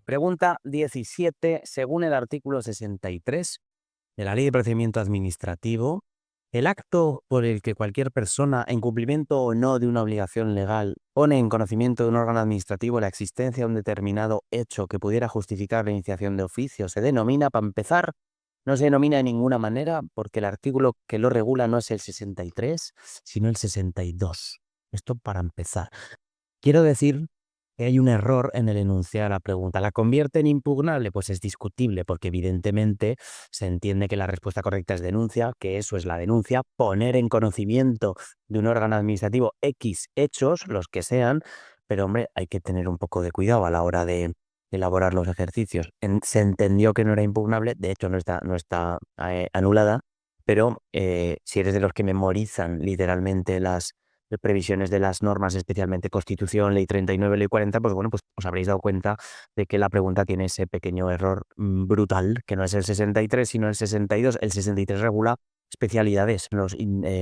Pregunta 17. Según el artículo 63 de la Ley de Procedimiento Administrativo, el acto por el que cualquier persona, en cumplimiento o no de una obligación legal, pone en conocimiento de un órgano administrativo la existencia de un determinado hecho que pudiera justificar la iniciación de oficio, se denomina, para empezar, no se denomina de ninguna manera porque el artículo que lo regula no es el 63, sino el 62. Esto para empezar. Quiero decir que hay un error en el enunciar la pregunta. ¿La convierte en impugnable? Pues es discutible, porque evidentemente se entiende que la respuesta correcta es denuncia, que eso es la denuncia, poner en conocimiento de un órgano administrativo X hechos, los que sean, pero hombre, hay que tener un poco de cuidado a la hora de elaborar los ejercicios. Se entendió que no era impugnable, de hecho no está anulada, pero si eres de los que memorizan literalmente las previsiones de las normas, especialmente Constitución, Ley 39, Ley 40, pues bueno, pues os habréis dado cuenta de que la pregunta tiene ese pequeño error brutal, que no es el 63, sino el 62. El 63 regula especialidades en los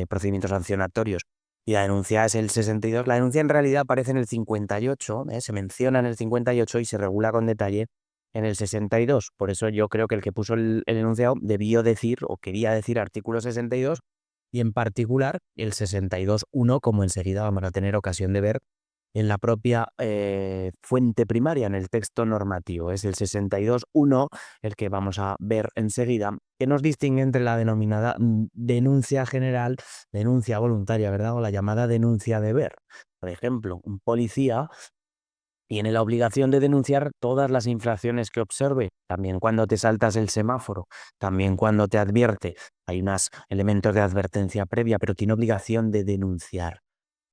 procedimientos sancionatorios y la denuncia es el 62. La denuncia en realidad aparece en el 58, se menciona en el 58 y se regula con detalle en el 62. Por eso yo creo que el que puso el enunciado debió decir o quería decir artículo 62 y en particular el 62.1, como enseguida vamos a tener ocasión de ver en la propia fuente primaria, en el texto normativo. Es el 62.1 el que vamos a ver enseguida, que nos distingue entre la denominada denuncia general, denuncia voluntaria, ¿verdad? O la llamada denuncia deber. Por ejemplo, un policía tiene la obligación de denunciar todas las infracciones que observe, también cuando te saltas el semáforo, también cuando te advierte. Hay unos elementos de advertencia previa, pero tiene obligación de denunciar.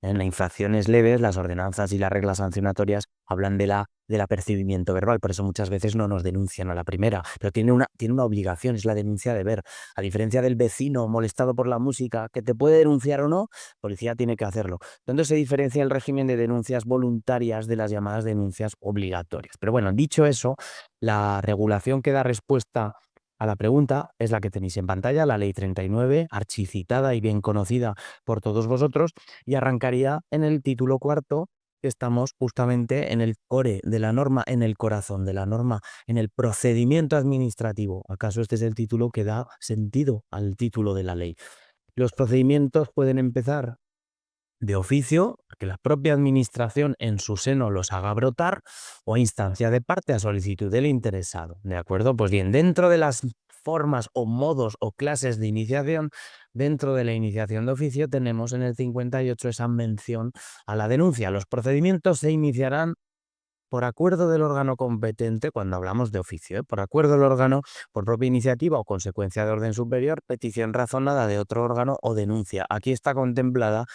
En las infracciones leves, las ordenanzas y las reglas sancionatorias hablan del apercibimiento verbal, por eso muchas veces no nos denuncian a la primera, pero tiene una obligación, es la denuncia de ver. A diferencia del vecino molestado por la música, que te puede denunciar o no, la policía tiene que hacerlo. Entonces se diferencia el régimen de denuncias voluntarias de las llamadas denuncias obligatorias. Pero bueno, dicho eso, la regulación que da respuesta a la pregunta es la que tenéis en pantalla, la Ley 39, archicitada y bien conocida por todos vosotros, y arrancaría en el título cuarto, que estamos justamente en el core de la norma, en el corazón de la norma, en el procedimiento administrativo. ¿Acaso este es el título que da sentido al título de la ley? Los procedimientos pueden empezar de oficio, que la propia administración en su seno los haga brotar, o a instancia de parte a solicitud del interesado. ¿De acuerdo? Pues bien, dentro de las formas o modos o clases de iniciación, dentro de la iniciación de oficio tenemos en el 58 esa mención a la denuncia. Los procedimientos se iniciarán por acuerdo del órgano competente, cuando hablamos de oficio, por acuerdo del órgano, por propia iniciativa o consecuencia de orden superior, petición razonada de otro órgano o denuncia. Aquí está contemplada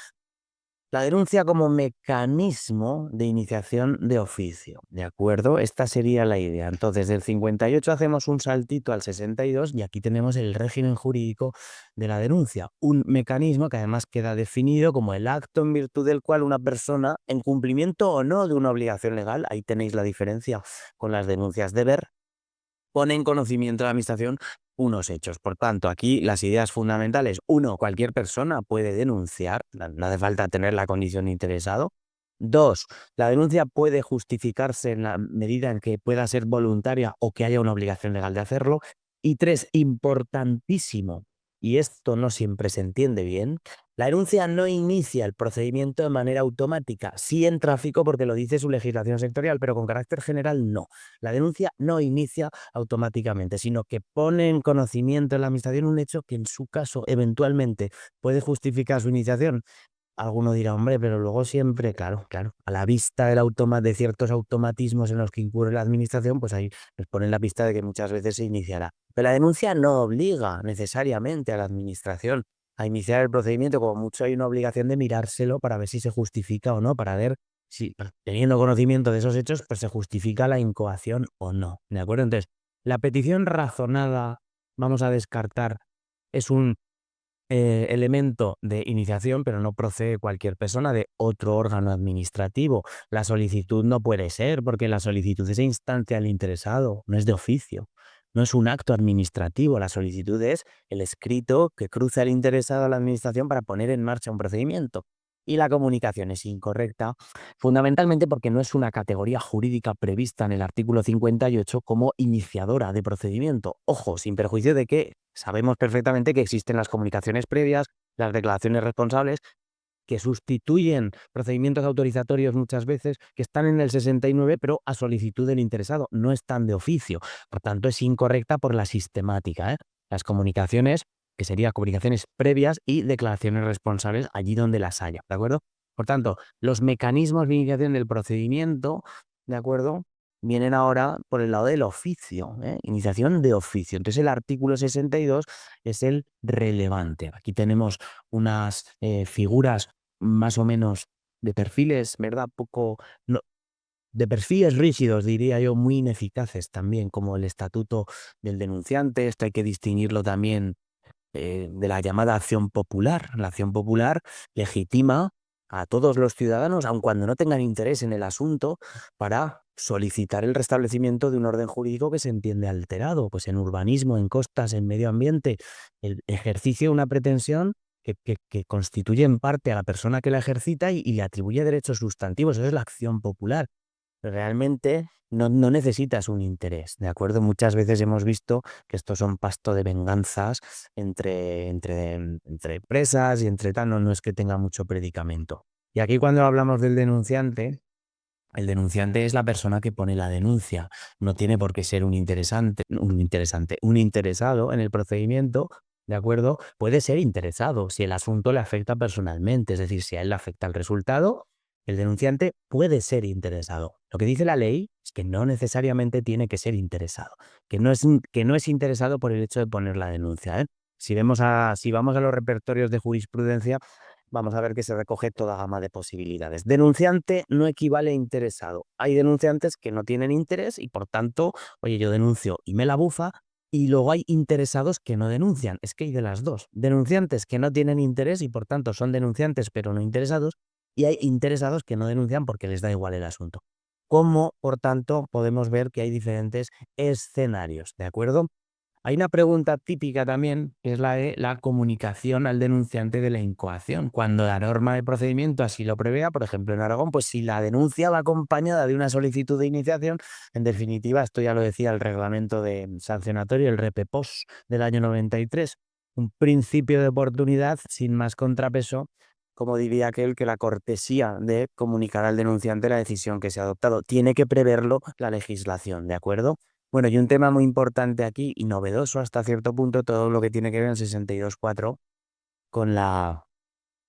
la denuncia como mecanismo de iniciación de oficio, ¿de acuerdo? Esta sería la idea. Entonces, del 58 hacemos un saltito al 62 y aquí tenemos el régimen jurídico de la denuncia. Un mecanismo que además queda definido como el acto en virtud del cual una persona, en cumplimiento o no de una obligación legal, ahí tenéis la diferencia con las denuncias de ver, pone en conocimiento de la administración unos hechos. Por tanto, aquí las ideas fundamentales. Uno, cualquier persona puede denunciar, no hace falta tener la condición de interesado. Dos, la denuncia puede justificarse en la medida en que pueda ser voluntaria o que haya una obligación legal de hacerlo. Y tres, importantísimo, y esto no siempre se entiende bien, la denuncia no inicia el procedimiento de manera automática, sí en tráfico porque lo dice su legislación sectorial, pero con carácter general no. La denuncia no inicia automáticamente, sino que pone en conocimiento de la administración un hecho que en su caso eventualmente puede justificar su iniciación. Alguno dirá, hombre, pero luego siempre, claro, a la vista de ciertos automatismos en los que incurre la administración, pues ahí nos ponen la pista de que muchas veces se iniciará. Pero la denuncia no obliga necesariamente a la administración a iniciar el procedimiento, como mucho hay una obligación de mirárselo para ver si se justifica o no, para ver si, teniendo conocimiento de esos hechos, pues se justifica la incoación o no, ¿de acuerdo? Entonces, la petición razonada, vamos a descartar, es un elemento de iniciación, pero no procede cualquier persona de otro órgano administrativo. La solicitud no puede ser, porque la solicitud es a instancia al interesado, no es de oficio, no es un acto administrativo. La solicitud es el escrito que cruza el interesado a la administración para poner en marcha un procedimiento. Y la comunicación es incorrecta, fundamentalmente porque no es una categoría jurídica prevista en el artículo 58 como iniciadora de procedimiento. Ojo, sin perjuicio de que sabemos perfectamente que existen las comunicaciones previas, las declaraciones responsables, que sustituyen procedimientos autorizatorios muchas veces, que están en el 69, pero a solicitud del interesado, no están de oficio. Por tanto, es incorrecta por la sistemática, ¿eh? Las comunicaciones, que serían comunicaciones previas y declaraciones responsables allí donde las haya, ¿de acuerdo? Por tanto, los mecanismos de iniciación del procedimiento, ¿de acuerdo? Vienen ahora por el lado del oficio, ¿eh? Iniciación de oficio. Entonces, el artículo 62 es el relevante. Aquí tenemos unas figuras más o menos de perfiles, ¿verdad? Poco, no, de perfiles rígidos, diría yo, muy ineficaces también, como el estatuto del denunciante. Esto hay que distinguirlo también de la llamada acción popular. La acción popular legitima a todos los ciudadanos, aun cuando no tengan interés en el asunto, para solicitar el restablecimiento de un orden jurídico que se entiende alterado, pues en urbanismo, en costas, en medio ambiente, el ejercicio de una pretensión que constituye en parte a la persona que la ejercita y le atribuye derechos sustantivos. Eso es la acción popular. Realmente no necesitas un interés, ¿de acuerdo? Muchas veces hemos visto que estos son pasto de venganzas entre empresas y entre tal, no es que tenga mucho predicamento. Y aquí cuando hablamos del denunciante, el denunciante es la persona que pone la denuncia. No tiene por qué ser un interesado en el procedimiento, ¿de acuerdo? Puede ser interesado si el asunto le afecta personalmente, es decir, si a él le afecta el resultado, el denunciante puede ser interesado. Lo que dice la ley es que no necesariamente tiene que ser interesado, que no es interesado por el hecho de poner la denuncia, ¿eh? Si vamos a los repertorios de jurisprudencia, vamos a ver que se recoge toda gama de posibilidades. Denunciante no equivale a interesado. Hay denunciantes que no tienen interés y por tanto, oye, yo denuncio y me la bufa. Y luego hay interesados que no denuncian. Es que hay de las dos. Denunciantes que no tienen interés y por tanto son denunciantes pero no interesados. Y hay interesados que no denuncian porque les da igual el asunto. Como, por tanto, podemos ver que hay diferentes escenarios, ¿de acuerdo? Hay una pregunta típica también, que es la de la comunicación al denunciante de la incoación. Cuando la norma de procedimiento así lo prevea, por ejemplo en Aragón, pues si la denuncia va acompañada de una solicitud de iniciación, en definitiva, esto ya lo decía el reglamento sancionatorio, el REPEPOS del año 93, un principio de oportunidad sin más contrapeso, como diría aquel, que la cortesía de comunicar al denunciante la decisión que se ha adoptado. Tiene que preverlo la legislación, ¿de acuerdo? Bueno, y un tema muy importante aquí y novedoso hasta cierto punto, todo lo que tiene que ver en 62.4 con la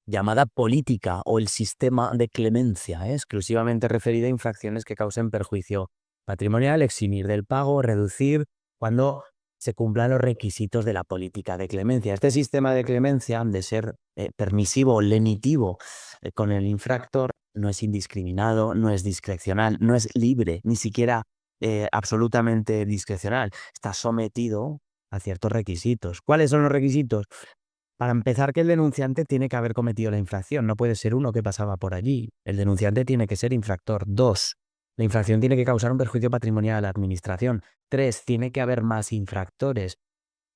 llamada política o el sistema de clemencia, exclusivamente referida a infracciones que causen perjuicio patrimonial, eximir del pago, reducir cuando se cumplan los requisitos de la política de clemencia. Este sistema de clemencia, de ser permisivo o lenitivo con el infractor, no es indiscriminado, no es discrecional, no es libre, ni siquiera absolutamente discrecional. Está sometido a ciertos requisitos. ¿Cuáles son los requisitos? Para empezar, que el denunciante tiene que haber cometido la infracción, no puede ser uno que pasaba por allí. El denunciante tiene que ser infractor. 2, la infracción tiene que causar un perjuicio patrimonial a la administración. 3, tiene que haber más infractores.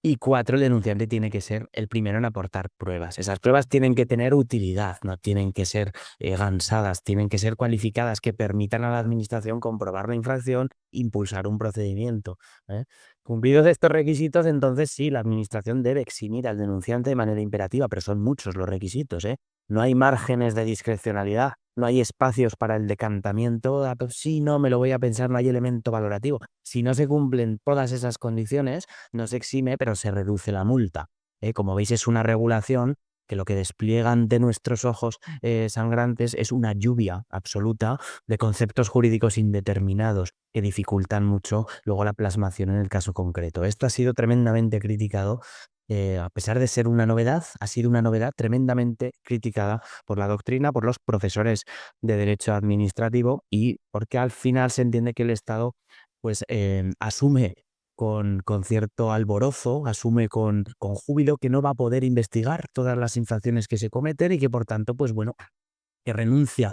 Y 4, el denunciante tiene que ser el primero en aportar pruebas. Esas pruebas tienen que tener utilidad, no tienen que ser gansadas, tienen que ser cualificadas, que permitan a la administración comprobar la infracción, impulsar un procedimiento, ¿eh? Cumplidos estos requisitos, entonces sí, la administración debe eximir al denunciante de manera imperativa, pero son muchos los requisitos, ¿eh? No hay márgenes de discrecionalidad, no hay espacios para el decantamiento. Pues sí, no, me lo voy a pensar, no hay elemento valorativo. Si no se cumplen todas esas condiciones, no se exime, pero se reduce la multa. Como veis, es una regulación que lo que despliega ante nuestros ojos sangrantes es una lluvia absoluta de conceptos jurídicos indeterminados que dificultan mucho luego la plasmación en el caso concreto. Esto ha sido tremendamente criticado. A pesar de ser una novedad, ha sido una novedad tremendamente criticada por la doctrina, por los profesores de derecho administrativo y porque al final se entiende que el Estado pues asume con cierto alborozo, asume con júbilo que no va a poder investigar todas las infracciones que se cometen y que por tanto, pues bueno, que renuncia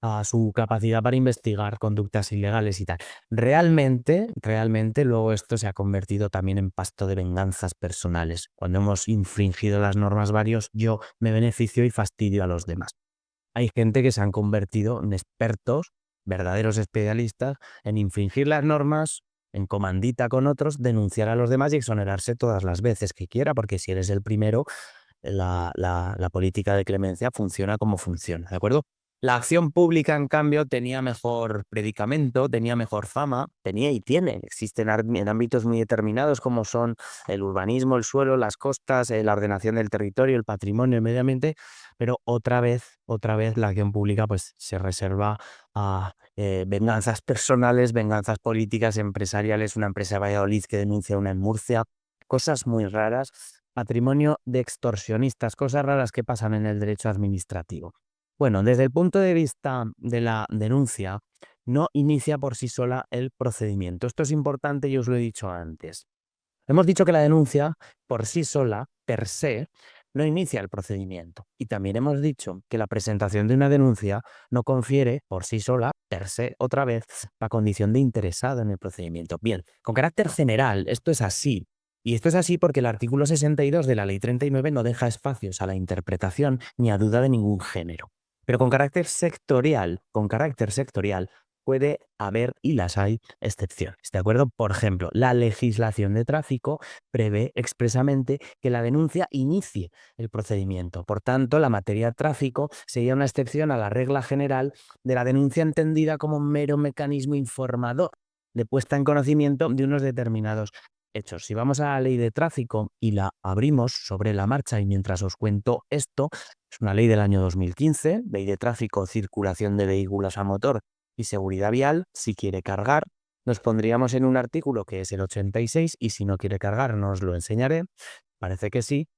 a su capacidad para investigar conductas ilegales y tal. Realmente luego esto se ha convertido también en pasto de venganzas personales. Cuando hemos infringido las normas varios, yo me beneficio y fastidio a los demás. hay gente que se han convertido en expertos, verdaderos especialistas, en infringir las normas, en comandita con otros, denunciar a los demás y exonerarse todas las veces que quiera, porque si eres el primero, la política de clemencia funciona como funciona, ¿de acuerdo? La acción pública, en cambio, tenía mejor predicamento, tenía mejor fama, tenía y tiene. Existen en ámbitos muy determinados como son el urbanismo, el suelo, las costas, la ordenación del territorio, el patrimonio, el medio ambiente, pero otra vez la acción pública pues se reserva a venganzas personales, venganzas políticas, empresariales, una empresa de Valladolid que denuncia una en Murcia, cosas muy raras, patrimonio de extorsionistas, cosas raras que pasan en el derecho administrativo. Bueno, desde el punto de vista de la denuncia, no inicia por sí sola el procedimiento. Esto es importante y os lo he dicho antes. Hemos dicho que la denuncia por sí sola, per se, no inicia el procedimiento. Y también hemos dicho que la presentación de una denuncia no confiere por sí sola, per se, otra vez, la condición de interesado en el procedimiento. Bien, con carácter general, esto es así. Y esto es así porque el artículo 62 de la Ley 39 no deja espacios a la interpretación ni a duda de ningún género. Pero con carácter sectorial, puede haber, y las hay, excepciones, ¿de acuerdo? Por ejemplo, la legislación de tráfico prevé expresamente que la denuncia inicie el procedimiento. Por tanto, la materia de tráfico sería una excepción a la regla general de la denuncia entendida como un mero mecanismo informador de puesta en conocimiento de unos determinados hechos. Si vamos a la ley de tráfico y la abrimos sobre la marcha y mientras os cuento esto, es una ley del año 2015, ley de tráfico, circulación de vehículos a motor y seguridad vial. Si quiere cargar, nos pondríamos en un artículo que es el 86 y si no quiere cargar, no os lo enseñaré, parece que sí,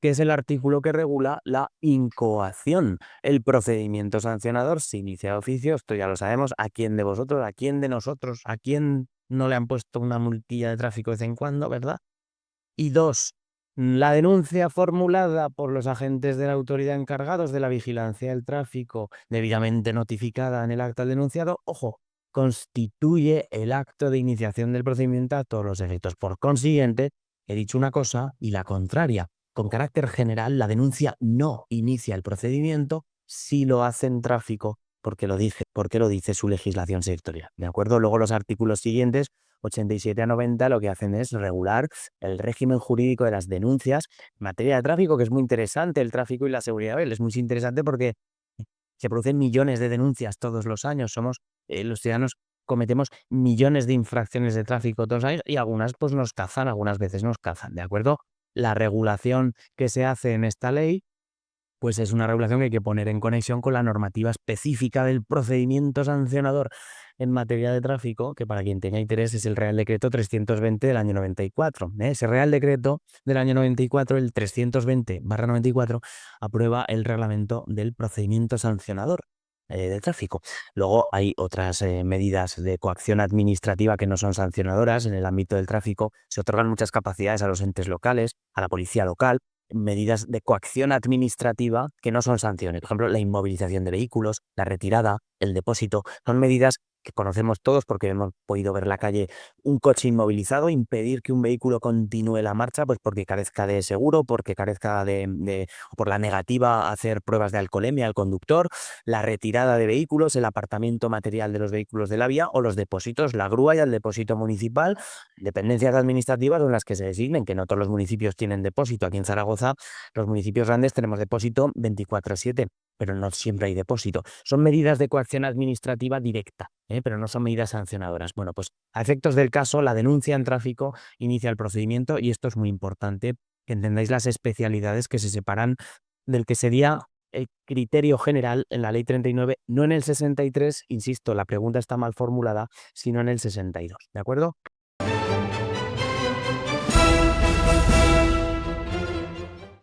que es el artículo que regula la incoación. El procedimiento sancionador se inicia de oficio, esto ya lo sabemos, ¿a quién de vosotros, a quién de nosotros, a quién no le han puesto una multilla de tráfico de vez en cuando, verdad? Y dos, la denuncia formulada por los agentes de la autoridad encargados de la vigilancia del tráfico, debidamente notificada en el acta del denunciado, ojo, constituye el acto de iniciación del procedimiento a todos los efectos. Por consiguiente, he dicho una cosa y la contraria. Con carácter general, la denuncia no inicia el procedimiento si lo hace en tráfico, porque lo dice su legislación sectorial. ¿De acuerdo? Luego los artículos siguientes 87 a 90 lo que hacen es regular el régimen jurídico de las denuncias en materia de tráfico, que es muy interesante, el tráfico y la seguridad vial. Es muy interesante porque se producen millones de denuncias todos los años. Los ciudadanos cometemos millones de infracciones de tráfico todos los años y algunas pues nos cazan, algunas veces nos cazan, ¿de acuerdo? La regulación que se hace en esta ley pues es una regulación que hay que poner en conexión con la normativa específica del procedimiento sancionador en materia de tráfico, que para quien tenga interés es el Real Decreto 320 del año 94. Ese Real Decreto del año 94, el 320/94, aprueba el reglamento del procedimiento sancionador de tráfico. Luego hay otras medidas de coacción administrativa que no son sancionadoras. En el ámbito del tráfico se otorgan muchas capacidades a los entes locales, a la policía local, medidas de coacción administrativa que no son sanciones. Por ejemplo, la inmovilización de vehículos, la retirada, el depósito, son medidas que conocemos todos porque hemos podido ver en la calle un coche inmovilizado, impedir que un vehículo continúe la marcha, pues porque carezca de seguro, porque carezca o por la negativa a hacer pruebas de alcoholemia al conductor, la retirada de vehículos, el apartamiento material de los vehículos de la vía o los depósitos, la grúa y el depósito municipal, dependencias administrativas en las que se designen, que no todos los municipios tienen depósito. Aquí en Zaragoza, los municipios grandes tenemos depósito 24/7, pero no siempre hay depósito. Son medidas de coacción administrativa directa, pero no son medidas sancionadoras. Bueno, pues a efectos del caso, la denuncia en tráfico inicia el procedimiento y esto es muy importante que entendáis las especialidades que se separan del que sería el criterio general en la Ley 39, no en el 63, insisto, la pregunta está mal formulada, sino en el 62, ¿de acuerdo?